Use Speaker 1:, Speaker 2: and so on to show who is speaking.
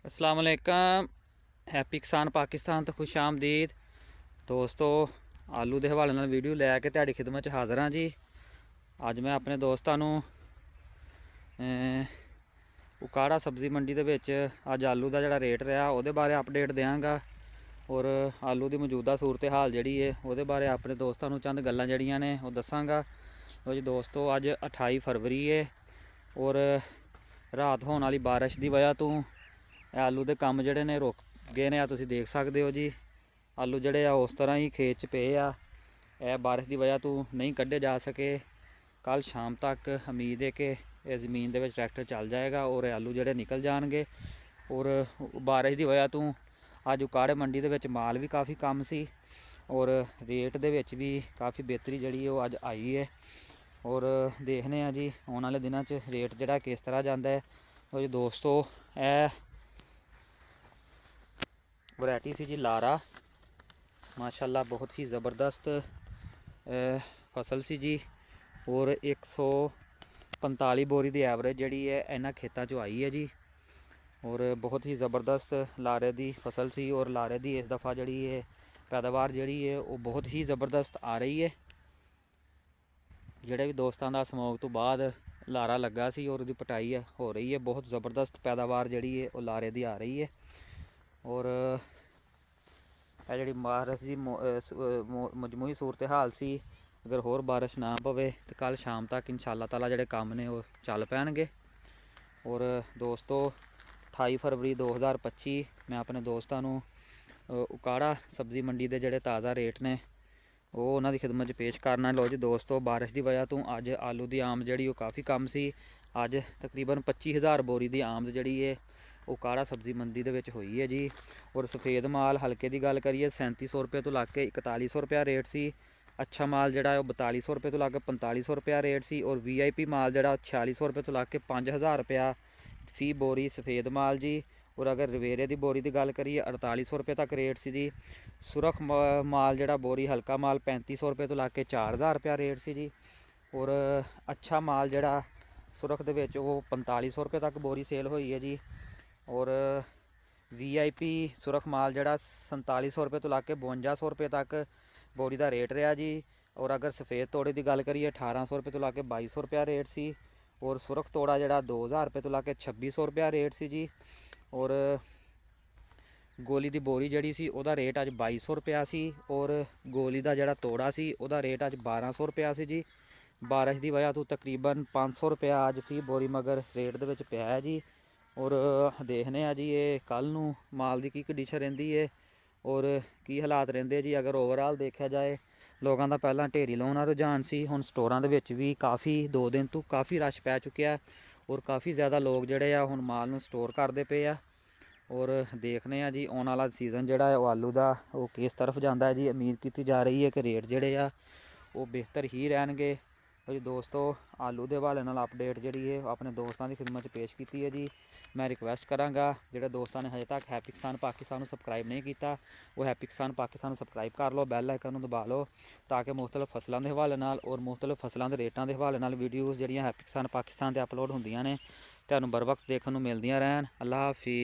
Speaker 1: अस्सलाम वालेकुम। हैप्पी किसान पाकिस्तान तो खुश आमदीद दोस्तों। आलू के हवाले नाल वीडियो लैके तुहाडी खिदमत हाज़र हाँ जी। अज मैं अपने दोस्तां नूं उकाड़ा सब्जी मंडी दे विच अज आलू का जिहड़ा रेट रहा उहदे बारे अपडेट देंगा और आलू की मौजूदा सूरत हाल जिहड़ी है उहदे बारे अपने दोस्तां नूं चंद गल्लां जिहड़ियां ने वो दसांगा। लो जी दोस्तों, अज 28 फरवरी है और रात होने वाली बारिश की वजह तो आलू के काम जोड़े ने रुक गए ने। तुसीं देख सकते हो जी, आलू जोड़े उस तरह ही खेत च पे आ, बारिश की वजह तो नहीं कढ़े जा सके। कल शाम तक उम्मीद है कि इस जमीन के ट्रैक्टर चल जाएगा और आलू जोड़े निकल जाएंगे। और बारिश की वजह तो अज उकाड़े मंडी के माल भी काफ़ी कम सी और रेट के भी काफ़ी बेहतरी जी अज आई है। और देखने जी आने वाले दिनों रेट जोड़ा किस तरह जाता है। तो जी दोस्तों, वैरायटी सी जी लारा, माशाल्लाह बहुत ही ज़बरदस्त फसल सी जी। और 145 बोरी की एवरेज जी है इन्होंने खेतों चो आई है जी। और बहुत ही ज़बरदस्त लारे की फसल सी और लारे की इस दफ़ा जी है पैदावार जी है वो बहुत ही ज़बरदस्त आ रही है। जोड़े भी दोस्तों का समोग तो बाद लारा लगा सी और उसकी पटाई हो रही है, बहुत ज़बरदस्त पैदावार जी है वो लारे की आ रही है। और जी बारिश की मजमूई सूरत हाल सी, अगर होर बारिश ना पवे तो कल शाम तक इंशाअल्लाह ताला जोड़े काम ने वो चल पैणगे। और दोस्तों 28 फरवरी 2025 मैं अपने दोस्तों नूं उकाड़ा सब्जी मंडी के जोड़े ताज़ा रेट ने वो उन्होंने खिदमत पेश करना। लो जी दोस्तों, बारिश की वजह तो अज आलू की आमद जी काफ़ी कम सी। अज तकरीबन 25,000 बोरी की आमद जी है उकाड़ा सब्जी मंडी के हुई है जी। और सफ़ेद माल हल्के की गल करिए 3700 रुपये तो लग के 4100 रुपया रेट सी। अच्छा माल जोड़ा है 4200 रुपये तो लग के 4500 रुपया रेट सी। और VIP माल जोड़ा 4600 रुपये तो लग के 5000 रुपया फी बोरी सफ़ेद माल जी। और अगर रवेरे की बोरी की गल करिए 4800 रुपये तक रेट सी जी। सुरख माल जोड़ा बोरी हल्का माल 3500 रुपये तो लग के 4000 रुपया रेट सी जी। और अच्छा माल जोड़ा सुरख दे विच वो 4500 रुपये तक बोरी सेल हुई है जी। और VIP सुरख माल जोड़ा 4700 रुपये तो लग के 5200 रुपये तक बोरी का रेट रहा जी। और अगर सफ़ेद तोड़े की गल करिए 1800 रुपये तो लग के 2200 रुपया रेट सी। और सुरख तोड़ा जोड़ा 2000 रुपये तो लग के 2600 रुपया रेट सी जी। और गोली की बोरी जी सी उहदा रेट अज 2200 रुपया सी। और गोली का जोड़ा तोड़ा सी उहदा रेट अज 1200 रुपया सी जी। बारिश की वजह तो तकरीबन 500 रुपया अज फी बोरी मगर रेट के पिया है जी। और देखने जी ये कल नूं माल की कंडीशन रहिंदी है और की हालात रहिंदे जी। अगर ओवरऑल देखा जाए लोगों का पहला ढेरी लाने का रुझान सी, हुण स्टोरां दे विच भी काफ़ी 2 दिन तो काफ़ी रश पै चुकिया और काफ़ी ज़्यादा लोग जोड़े आ हुण माल नूं स्टोर करते पे आ। और देखने जी आने वाला सीज़न जोड़ा है वो आलू का वो किस तरफ जाता है जी। उम्मीद की जा रही है कि रेट जोड़े आ वो बेहतर ही रहणगे। जी दोस्तों, आलू के हवाले नाल अपडेट जी है अपने दोस्तों की खिदमत पेश की है जी। मैं रिक्वेस्ट कराँगा जोड़े दोस्तों ने हजे तक हैप्पी किसान पाकिस्तान सबसक्राइब नहीं किया वो हैप्पी किसान पाकिस्तान सबसक्राइब कर लो, बैल आइकन दबा लो ताकि मुख्तलिफ फसलों के हवाले नाल और मुख्तलिफ फसलों के रेटों के हवाले नाल वीडियोज़ जोड़ियां हैप्पी किसान पाकिस्तान से अपलोड होंदियां ने तुहानूं बर वक्त देखने को मिलदियां रहन। अल्लाह हाफिज़।